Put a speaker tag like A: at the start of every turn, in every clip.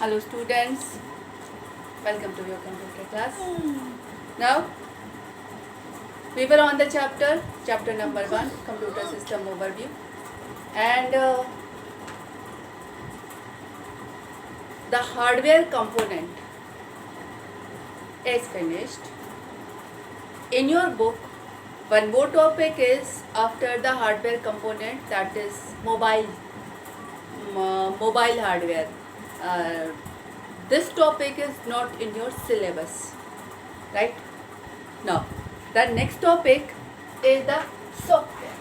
A: Hello students, welcome to your computer class. Now we were on the chapter number 1, computer system overview, and the hardware component is finished. In your book, one more topic is after the hardware component, that is mobile hardware. This topic is not in your syllabus, right? Now, the next topic is the software.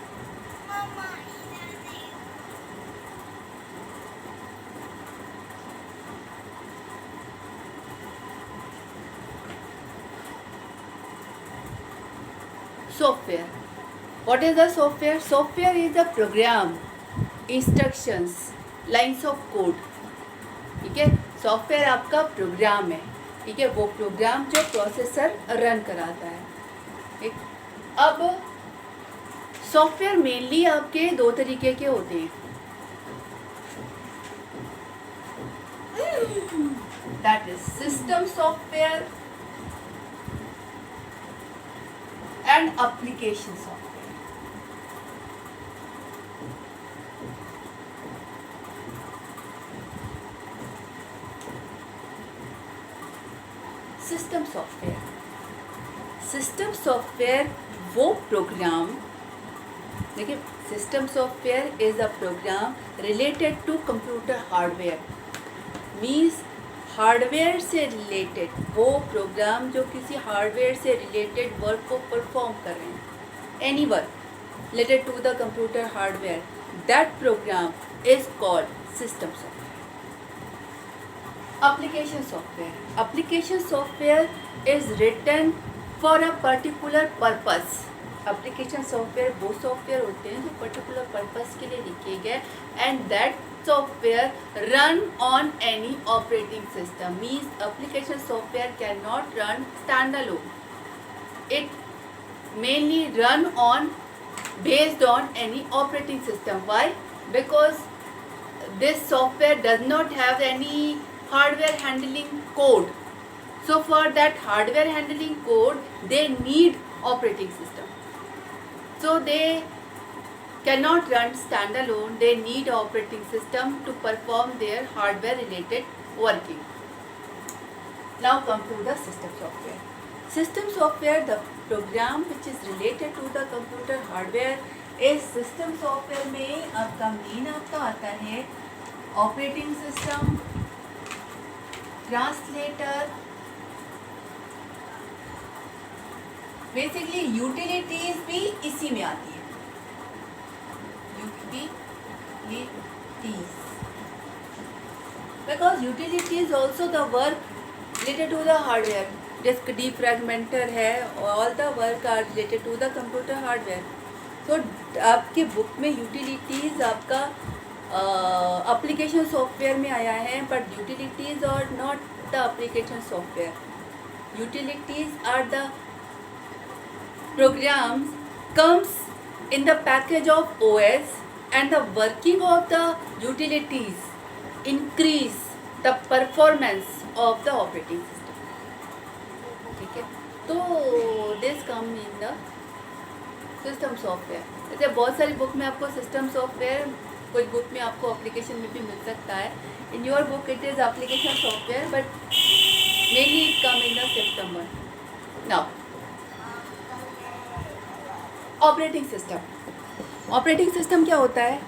A: Software. What is the software? Software is the program, instructions, lines of code. ठीक है, software आपका programme है. ठीक है, वो program जो processor run कराता है. ठीक, अब सॉफ्टवेयर मेनली आपके दो तरीके के होते हैं. That is system software and application software. System software वो प्रोग्राम, देखिए, system software is a program related to computer hardware. Means hardware से रिलेटेड वो प्रोग्राम जो किसी हार्डवेयर से रिलेटेड वर्क को परफॉर्म कर रहे हैं. Any work related to the computer hardware, that program is called system software. Application software is written for a particular purpose. Application software वो सॉफ्टवेयर होते हैं जो पर्टिकुलर पर्पस के लिए लिखे गए, and that software run on any operating system. Means application software cannot run standalone. It mainly run on based on any operating system. Why? Because this software does not have any hardware handling code. So for that hardware handling code, they need operating system. So they cannot run standalone. They need operating system to perform their hardware related working. Now come to the system software. System software, the program which is related to the computer hardware, is system software में आपका main आपका आता है operating system, translator, basically utilities भी इसी में आती है. Utilities, because utilities also the work related to the hardware. Disk defragmenter है, all the work are related to the computer hardware. तो आपके बुक में यूटिलिटीज आपका एप्लीकेशन सॉफ्टवेयर में आया है, but utilities are not the application software. Utilities are the programs comes in the package of OS, and the working of the utilities increase the performance of the operating system. ठीक है, तो this come in the system software. जैसे बहुत सारी book में आपको system software, कुछ book में आपको एप्लीकेशन में भी मिल सकता है. In your book it is application software, but mainly it come in the system one. Now operating system. Operating system क्या होता है?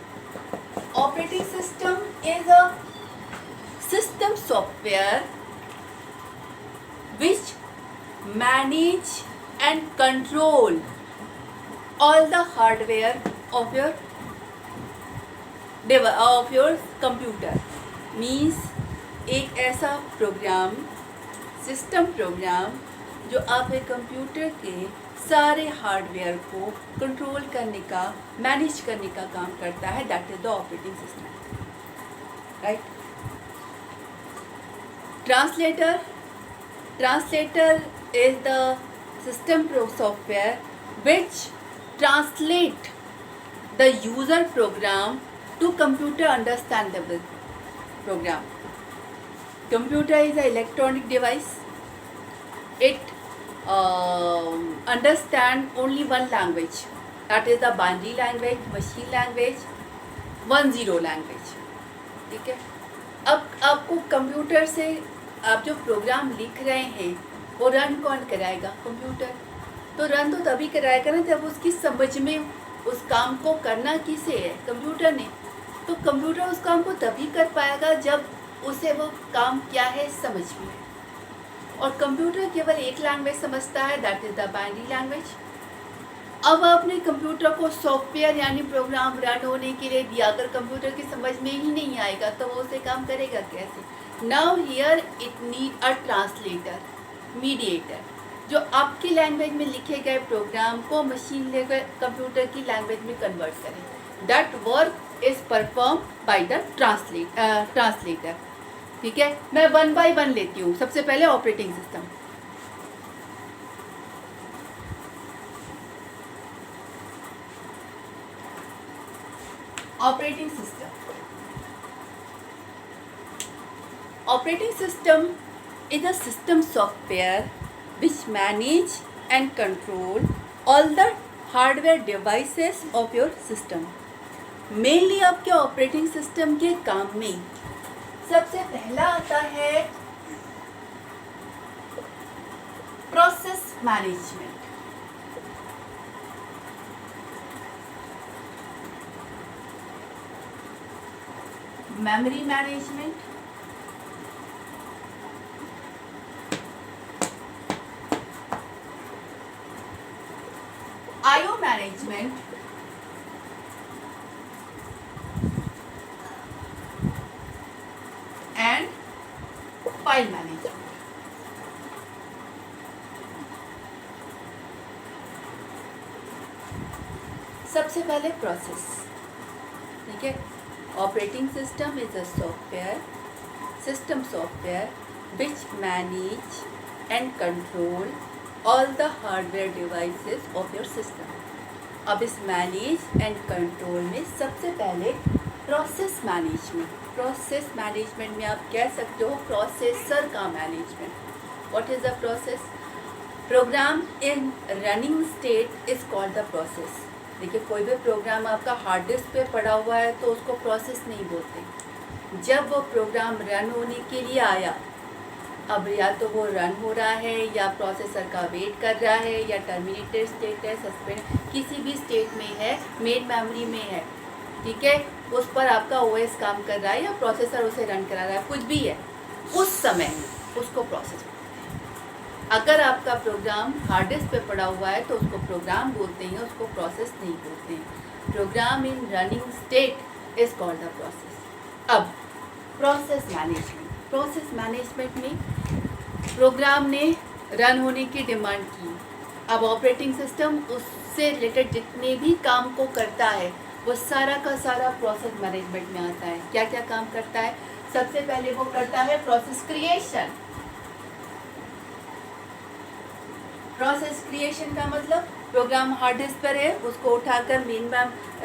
A: Operating system is a system software which manage and control all the hardware of your computer. Means एक ऐसा programme, system program, जो आपके computer के सारे hardware को कंट्रोल करने का, मैनेज करने का काम करता है. That is the operating system, right. Translator is the system software which translate the user program to computer understandable program. Computer is an electronic device. It understand only one language, that is the binary language, machine language, 1-0 language. ठीक है. अब आपको computer से आप जो programme लिख रहे हैं वो रन कौन कराएगा? कंप्यूटर. तो रन तो तभी कराएगा ना जब उसकी समझ में उस काम को करना किसे है? कंप्यूटर ने. तो कंप्यूटर उस काम को तभी कर पाएगा जब उसे वो काम क्या है समझ में है. और कंप्यूटर केवल एक लैंग्वेज समझता है, that is the binary language. अब आपने कंप्यूटर को सॉफ्टवेयर यानी प्रोग्राम रन होने के लिए दिया, अगर कंप्यूटर की समझ में ही नहीं आएगा तो वो उसे काम करेगा कैसे? Now here it need a translator, mediator, जो आपकी लैंग्वेज में लिखे गए प्रोग्राम को मशीन लेकर कंप्यूटर की लैंग्वेज में कन्वर्ट करें. That work is perform by the translator. ठीक है. मैं 1 by 1 लेती हूँ. सबसे पहले operating system. Operating system. Operating system is a system software which manage and control all the hardware devices of your system. Mainly आपके operating system के काम में सबसे पहला आता है process management. memory management, IO management, and file management. सबसे पहले प्रोसेस. ठीक है. Operating system is a system software which manage and control all the hardware devices of your system. अब इस manage and control में सबसे पहले process management में आप कह सकते हो प्रोसेसर का management. What is the process? Program in running state is called the process. देखिए, कोई भी प्रोग्राम आपका हार्ड डिस्क पे पड़ा हुआ है तो उसको प्रोसेस नहीं बोलते. जब वो प्रोग्राम रन होने के लिए आया, अब या तो वो रन हो रहा है या प्रोसेसर का वेट कर रहा है या टर्मिनेटेड स्टेट है, सस्पेंड, किसी भी स्टेट में है, मेन मेमोरी में है. ठीक है. उस पर आपका ओएस काम कर रहा है या प्रोसेसर उसे रन करा रहा है, कुछ भी है, उस समय उसको प्रोसेस. अगर आपका प्रोग्राम हार्ड डिस्क पे पड़ा हुआ है तो उसको प्रोग्राम बोलते हैं, उसको प्रोसेस नहीं बोलते हैं. Program in running state is called the process. अब प्रोसेस मैनेजमेंट में प्रोग्राम ने रन होने की डिमांड की. अब ऑपरेटिंग सिस्टम उससे रिलेटेड जितने भी काम को करता है वो सारा का सारा प्रोसेस मैनेजमेंट में आता है. क्या क्या काम करता है? सबसे पहले वो करता है प्रोसेस क्रिएशन. प्रोसेस क्रिएशन का मतलब प्रोग्राम हार्ड डिस्क पर है, उसको उठाकर मेन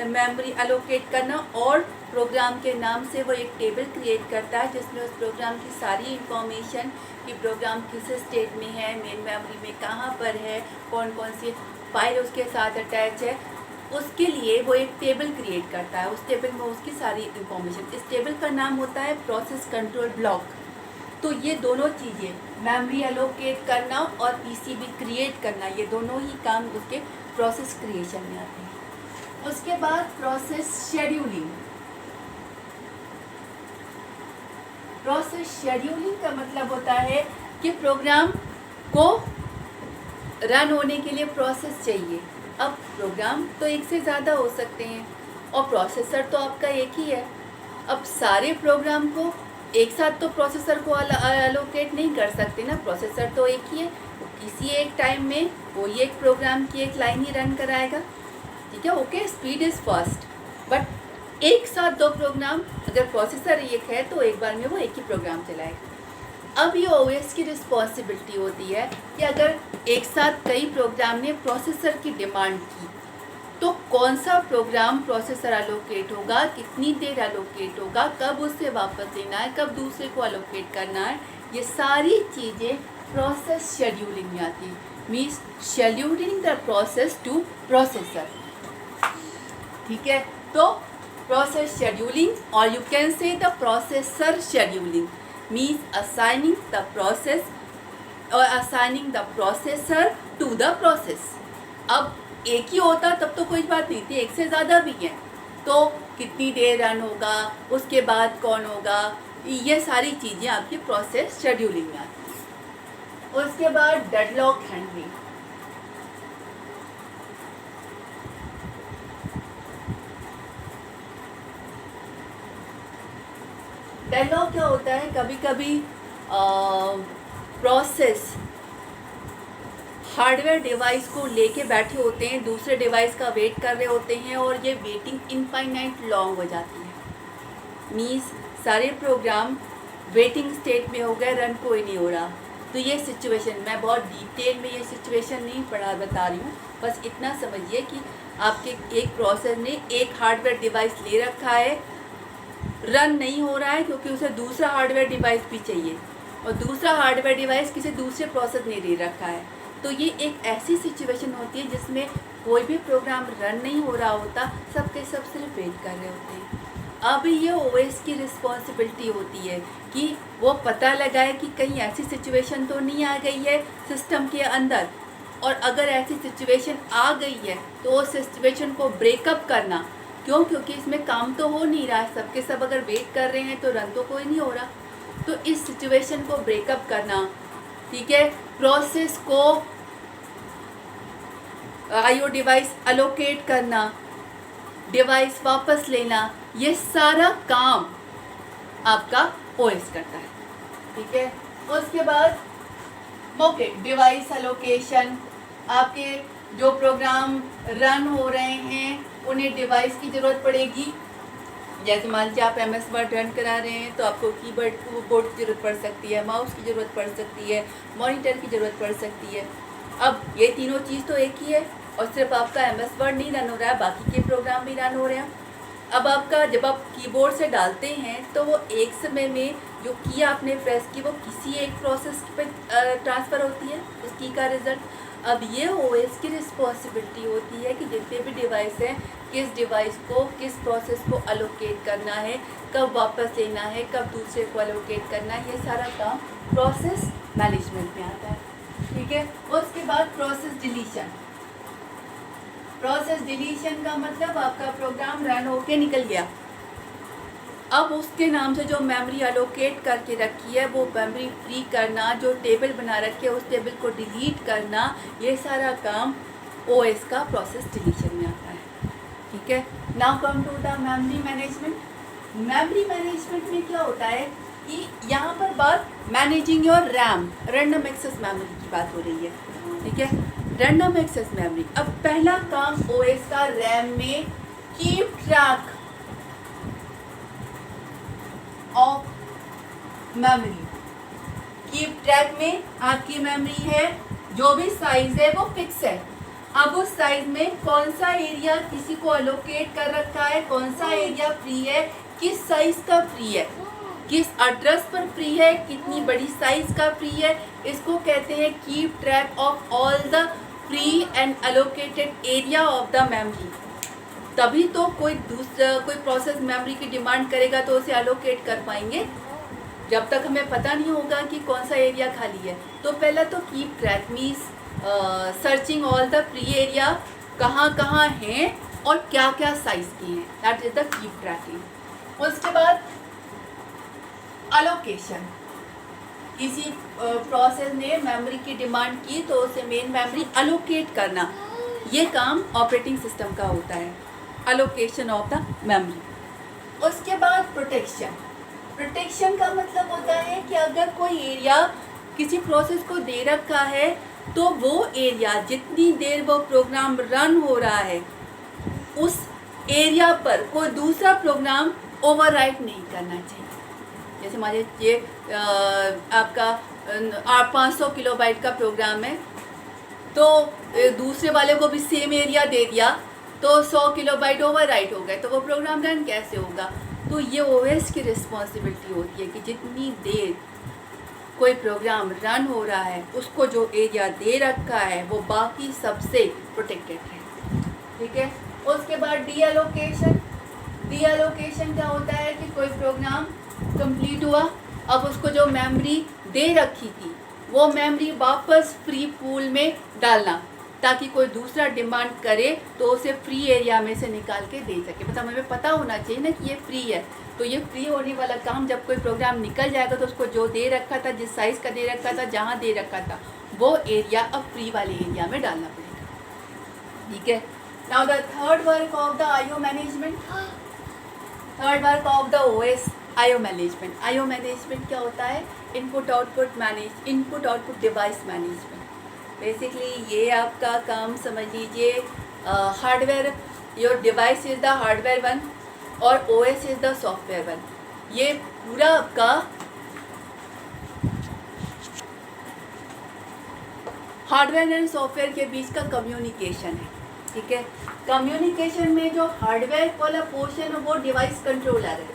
A: मेमोरी एलोकेट करना और प्रोग्राम के नाम से वो एक टेबल क्रिएट करता है जिसमें उस प्रोग्राम की सारी इंफॉर्मेशन कि प्रोग्राम किस स्टेट में है, मेन मेमोरी में कहाँ पर है, कौन कौन सी फाइल उसके साथ अटैच है, उसके लिए वो एक टेबल क्रिएट करता है. उस टेबल में उसकी सारी इंफॉर्मेशन. इस टेबल का नाम होता है प्रोसेस कंट्रोल ब्लॉक. तो ये दोनों चीज़ें, मेमोरी एलोकेट करना और पीसीबी क्रिएट करना, ये दोनों ही काम उसके प्रोसेस क्रिएशन में आते हैं. उसके बाद प्रोसेस शेड्यूलिंग. प्रोसेस शेड्यूलिंग का मतलब होता है कि प्रोग्राम को रन होने के लिए प्रोसेस चाहिए. अब प्रोग्राम तो एक से ज़्यादा हो सकते हैं और प्रोसेसर तो आपका एक ही है. अब सारे प्रोग्राम को एक साथ तो प्रोसेसर को एलोकेट नहीं कर सकते ना. प्रोसेसर तो एक ही है, किसी एक टाइम में वो ही एक प्रोग्राम की एक लाइन ही रन कराएगा. ठीक है. Okay, speed is fast, but एक साथ दो प्रोग्राम, अगर प्रोसेसर एक है तो एक बार में वो एक ही प्रोग्राम चलाएगा. अब ये ओएस की रिस्पॉन्सिबिलिटी होती है कि अगर एक साथ कई प्रोग्राम ने प्रोसेसर की डिमांड की तो कौन सा प्रोग्राम प्रोसेसर अलोकेट होगा, कितनी देर अलोकेट होगा, कब उससे वापस लेना है, कब दूसरे को अलोकेट करना है, ये सारी चीज़ें प्रोसेस शेड्यूलिंग में आती है। Means scheduling the process to processor. ठीक है, तो प्रोसेस शेड्यूलिंग और you can say the processor scheduling means assigning the process और assigning the processor to the process. अब एक ही होता तब तो कोई बात नहीं थी, एक से ज़्यादा भी है तो कितनी देर रन होगा, उसके बाद कौन होगा, ये सारी चीज़ें आपकी प्रोसेस शेड्यूलिंग में आती हैं। उसके बाद डेडलॉक हैंडलिंग। डेडलॉक क्या होता है, कभी कभी प्रोसेस हार्डवेयर डिवाइस को लेके बैठे होते हैं, दूसरे डिवाइस का वेट कर रहे होते हैं और ये वेटिंग इनफाइनाइट लॉन्ग हो जाती है। मीन्स सारे प्रोग्राम वेटिंग स्टेट में हो गए, रन कोई नहीं हो रहा। तो ये सिचुएशन, मैं बहुत डिटेल में ये सिचुएशन नहीं बता रही हूँ, बस इतना समझिए कि आपके एक प्रोसेस ने एक हार्डवेयर डिवाइस ले रखा है, रन नहीं हो रहा है क्योंकि उसे दूसरा हार्डवेयर डिवाइस भी चाहिए और दूसरा हार्डवेयर डिवाइस किसी दूसरे प्रोसेस ने ले रखा है। तो ये एक ऐसी सिचुएशन होती है जिसमें कोई भी प्रोग्राम रन नहीं हो रहा होता, सबके सब सिर्फ वेट कर रहे होते हैं। अब ये ओएस की रिस्पॉन्सिबिलिटी होती है कि वो पता लगाए कि कहीं ऐसी सिचुएशन तो नहीं आ गई है सिस्टम के अंदर, और अगर ऐसी सिचुएशन आ गई है तो उस सिचुएशन को ब्रेकअप करना। क्यों? क्योंकि इसमें काम तो हो नहीं रहा है, सबके सब अगर वेट कर रहे हैं तो रन तो कोई नहीं हो रहा। तो इस सिचुएशन को ब्रेकअप करना, ठीक है, प्रोसेस को आईओ डिवाइस अलोकेट करना, डिवाइस वापस लेना, ये सारा काम आपका ओएस करता है। ठीक है, उसके बाद ओके डिवाइस अलोकेशन, आपके जो प्रोग्राम रन हो रहे हैं उन्हें डिवाइस की ज़रूरत पड़ेगी। जैसे मान लीजिए आप MS वर्ड रन करा रहे हैं तो आपको कीबोर्ड की ज़रूरत पड़ सकती है, माउस की ज़रूरत पड़ सकती है, मॉनिटर की ज़रूरत पड़ सकती है। अब ये तीनों चीज़ तो एक ही है और सिर्फ आपका MS वर्ड नहीं रन हो रहा है, बाकी के प्रोग्राम भी रन हो रहे हैं। अब आपका जब आप कीबोर्ड से डालते हैं तो वो एक समय में जो की आपने प्रेस की वो किसी एक प्रोसेस पे ट्रांसफ़र होती है, उस की का रिज़ल्ट। अब ये ओएस की रिस्पॉन्सिबिलिटी होती है कि जितने भी डिवाइस हैं किस डिवाइस को किस प्रोसेस को अलोकेट करना है, कब वापस लेना है, कब दूसरे को अलोकेट करना है, ये सारा काम प्रोसेस मैनेजमेंट में आता है। ठीक है, उसके बाद प्रोसेस डिलीशन। प्रोसेस डिलीशन का मतलब आपका प्रोग्राम रन होके निकल गया, अब उसके नाम से जो मेमोरी अलोकेट करके रखी है वो मेमोरी फ्री करना, जो टेबल बना रखे है उस टेबल को डिलीट करना, ये सारा काम ओएस का प्रोसेस डिलीशन में आता है। ठीक है, now come to the memory management. Memory management में क्या होता है कि यहाँ पर बात managing your RAM, random access memory की बात हो रही है। ठीक है, रैंडम एक्सेस मेमोरी। अब पहला काम ओएस का रैम में keep track of memory. Keep track में आपकी मेमोरी है, जो भी साइज है वो फिक्स है। अब उस साइज में कौन सा एरिया किसी को अलोकेट कर रखा है, कौन सा एरिया फ्री है, किस साइज का फ्री है, किस एड्रेस पर फ्री है, कितनी बड़ी साइज का फ्री है, इसको कहते हैं keep track of all the free and allocated area of the memory. तभी तो कोई प्रोसेस मेमोरी की डिमांड करेगा तो उसे अलोकेट कर पाएंगे, जब तक हमें पता नहीं होगा कि कौन सा एरिया खाली है। तो पहला तो keep track means searching all the free area, कहाँ कहाँ हैं और क्या क्या साइज के हैं, that is the keep trekking. उसके बाद अलोकेशन, किसी प्रोसेस ने मेमोरी की डिमांड की तो उसे मेन मेमोरी अलोकेट करना, ये काम ऑपरेटिंग सिस्टम का होता है, अलोकेशन ऑफ द मेमोरी। उसके बाद प्रोटेक्शन। प्रोटेक्शन का मतलब होता है कि अगर कोई एरिया किसी प्रोसेस को दे रखा है तो वो एरिया जितनी देर वो प्रोग्राम रन हो रहा है उस एरिया पर कोई दूसरा प्रोग्राम ओवरराइट नहीं करना चाहिए। जैसे मान लीजिए आपका 500 किलोबाइट का प्रोग्राम है तो दूसरे वाले को भी सेम एरिया दे दिया तो 100 किलोबाइट ओवर राइट हो गए, तो वो प्रोग्राम रन कैसे होगा? तो ये ओएस की रिस्पॉन्सिबिलिटी होती है कि जितनी देर कोई प्रोग्राम रन हो रहा है उसको जो एरिया दे रखा है वो बाकी सबसे प्रोटेक्टेड है, ठीक है। उसके बाद डीएलोकेशन। डीएलोकेशन क्या होता है कि कोई प्रोग्राम कंप्लीट हुआ, अब उसको जो मेमोरी दे रखी थी वो मेमोरी वापस फ्री पूल में डालना, ताकि कोई दूसरा डिमांड करे तो उसे फ्री एरिया में से निकाल के दे सके। मतलब हमें पता होना चाहिए ना कि ये फ्री है, तो ये फ्री होने वाला काम जब कोई प्रोग्राम निकल जाएगा तो उसको जो दे रखा था, जिस साइज़ का दे रखा था, जहाँ दे रखा था, वो एरिया अब फ्री वाले एरिया में डालना पड़ेगा, ठीक है। Now the third work of the IO management, third work of the OS IO management. IO management क्या होता है? Input output device management. Basically ये आपका काम समझ लीजिए, hardware, your device is the hardware one और OS is the software one. ये पूरा आपका हार्डवेयर एंड सॉफ्टवेयर के बीच का कम्युनिकेशन है, ठीक है। कम्युनिकेशन में जो हार्डवेयर वाला पोर्शन है वो डिवाइस कंट्रोलर है।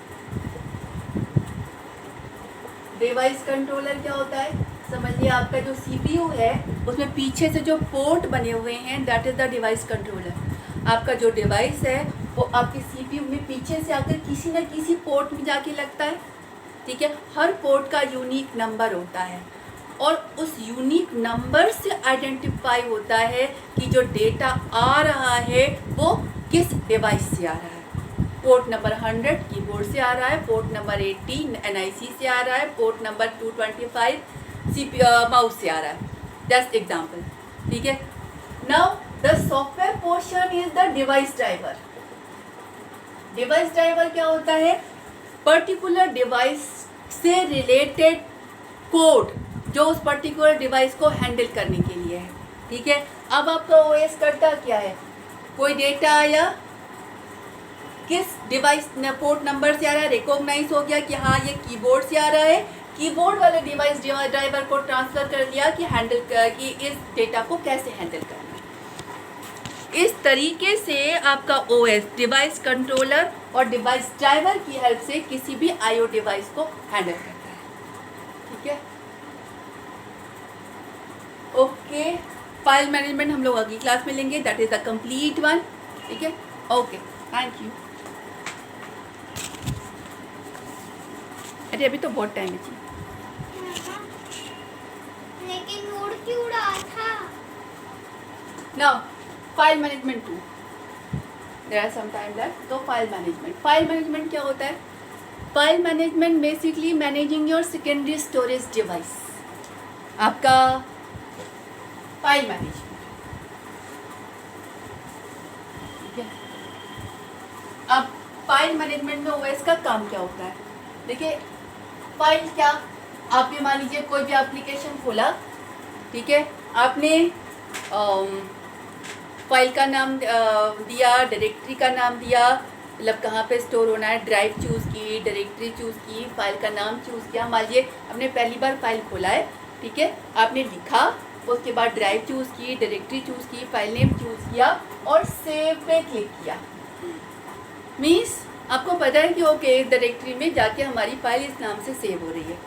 A: डिवाइस कंट्रोलर क्या होता है? समझिए आपका जो सीपीयू है उसमें पीछे से जो पोर्ट बने हुए हैं, that is the device controller. आपका जो डिवाइस है वो आपके सीपीयू में पीछे से आकर किसी न किसी पोर्ट में जाके लगता है, ठीक है। हर पोर्ट का यूनिक नंबर होता है और उस यूनिक नंबर से आइडेंटिफाई होता है कि जो डेटा आ रहा है वो किस डिवाइस से आ रहा है। पोर्ट नंबर 100 कीबोर्ड से आ रहा है, पोर्ट नंबर 80 एनआईसी से आ रहा है, पोर्ट नंबर 225 माउस से आ रहा है। दैट्स एग्जाम्पल, ठीक है। Now the software portion is the device driver. Device driver क्या होता है? पर्टिकुलर डिवाइस से रिलेटेड कोड जो उस पर्टिकुलर डिवाइस को हैंडल करने के लिए है, ठीक है। अब आपका ओएस करता क्या है? कोई डेटा आया, किस डिवाइस पोर्ट नंबर से आ रहा है, रिकॉग्नाइज हो गया कि हाँ ये कीबोर्ड से आ रहा है, कीबोर्ड वाले डिवाइस ड्राइवर को ट्रांसफ़र कर दिया कि इस डेटा को कैसे हैंडल करना है। इस तरीके से आपका ओएस डिवाइस कंट्रोलर और डिवाइस ड्राइवर की हेल्प से किसी भी आईओ डिवाइस को हैंडल करता है, ठीक है। ओके, फाइल मैनेजमेंट हम लोग अगली क्लास में लेंगे, that is the complete one, ठीक है। Okay, thank you. अरे अभी तो बहुत टाइम है,
B: लेकिन उड़ क्यों रहा था?
A: Now file management 2, there are some time left. तो फाइल मैनेजमेंट क्या होता है? File management basically managing your secondary storage device. आपका फाइल मैनेजमेंट, ठीक है। अब फाइल मैनेजमेंट में ओएस का काम क्या होता है? देखिए, फाइल क्या, आप ये मान लीजिए कोई भी एप्लीकेशन खोला, ठीक है, आपने फाइल का नाम दिया, डायरेक्टरी का नाम दिया, मतलब कहाँ पे स्टोर होना है, ड्राइव चूज़ की, डायरेक्टरी चूज़ की, फाइल का नाम चूज़ किया। मान लीजिए आपने पहली बार फाइल खोला है, ठीक है, आपने लिखा, उसके बाद ड्राइव चूज़ की, डायरेक्टरी चूज़ की, फाइल नेम चूज़ किया और सेव पे क्लिक किया। मीन्स आपको पता है कि ओके इस डायरेक्टरी में जाके हमारी फाइल इस नाम से सेव हो रही है।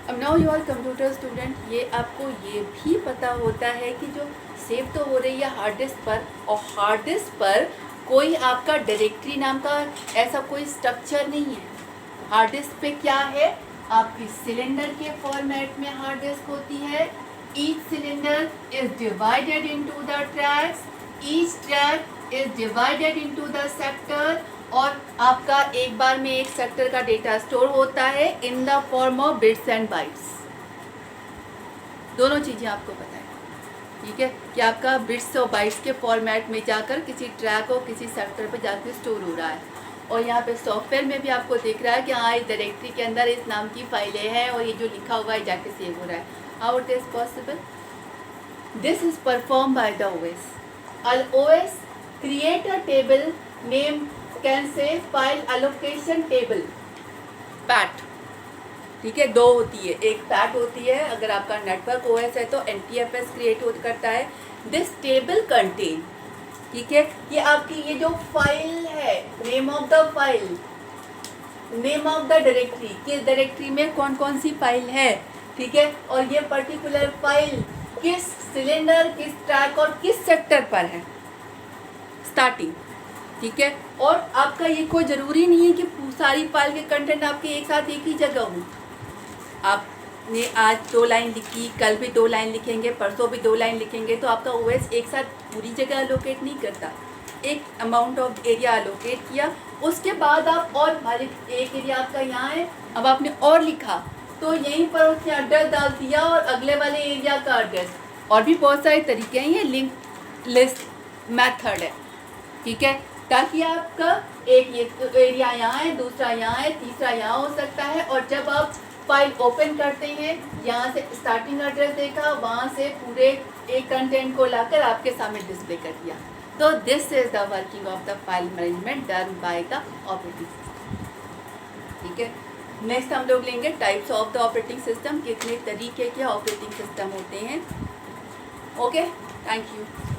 A: अब now you are computer student, ये आपको ये भी पता होता है कि जो सेव तो हो रही है हार्ड डिस्क पर, और हार्ड डिस्क पर कोई आपका डायरेक्टरी नाम का ऐसा कोई स्ट्रक्चर नहीं है। हार्ड डिस्क पे क्या है? आपकी सिलेंडर के फॉर्मेट में हार्ड डिस्क होती है। Each cylinder is divided into the tracks, each track is divided into the sector, और आपका एक बार में एक सेक्टर का डेटा स्टोर होता है in the form of bits and bytes. दोनों चीज़ें आपको पता है, ठीक है, कि आपका बिट्स और बाइट्स के फॉर्मेट में जाकर किसी ट्रैक और किसी सेक्टर पर जाकर स्टोर हो रहा है। और यहाँ पे सॉफ्टवेयर में भी आपको दिख रहा है कि हाँ इस डायरेक्टरी के अंदर इस नाम की फाइलें हैं और ये जो लिखा हुआ है जाके सेव हो रहा है। How it is possible? This is perform by the OS. OS create a table name can say file allocation table, PAT, ठीक है। दो होती है, एक PAT होती है, अगर आपका नेटवर्क OS है तो NTFS क्रिएट करता है। दिस टेबल कंटेन ठीक है। ये आपकी ये जो फाइल है, name of the file, name of the directory, किस डायरेक्टरी में कौन कौन सी फाइल है, ठीक है। और ये पर्टिकुलर फाइल किस सिलेंडर, किस ट्रैक और किस सेक्टर पर है, स्टार्टिंग, ठीक है। और आपका ये कोई ज़रूरी नहीं है कि सारी फाइल के कंटेंट आपके एक साथ एक ही जगह हो। आपने आज 2 लाइन लिखी, कल भी 2 लाइन लिखेंगे, परसों भी 2 लाइन लिखेंगे, तो आपका ओएस एक साथ पूरी जगह अलोकेट नहीं करता। एक अमाउंट ऑफ एरिया अलोकेट किया, उसके बाद आप और एक एरिया आपका यहाँ है, अब आपने और लिखा तो यहीं पर उसने एड्रेस डाल दिया और अगले वाले एरिया का एड्रेस। और भी बहुत सारे तरीके हैं, ये लिंक लिस्ट मेथड है, ठीक है। ताकि आपका एक ये एरिया यहाँ है, दूसरा यहाँ है, तीसरा यहाँ हो सकता है। और जब आप फाइल ओपन करते हैं, यहाँ से स्टार्टिंग एड्रेस देखा, वहाँ से पूरे एक कंटेंट को लाकर आपके सामने डिस्प्ले कर दिया। तो this is the working of the file management done by the operating system, ठीक है। नेक्स्ट हम लोग लेंगे types of the operating system, कितने तरीके के ऑपरेटिंग सिस्टम होते हैं। Okay, thank you.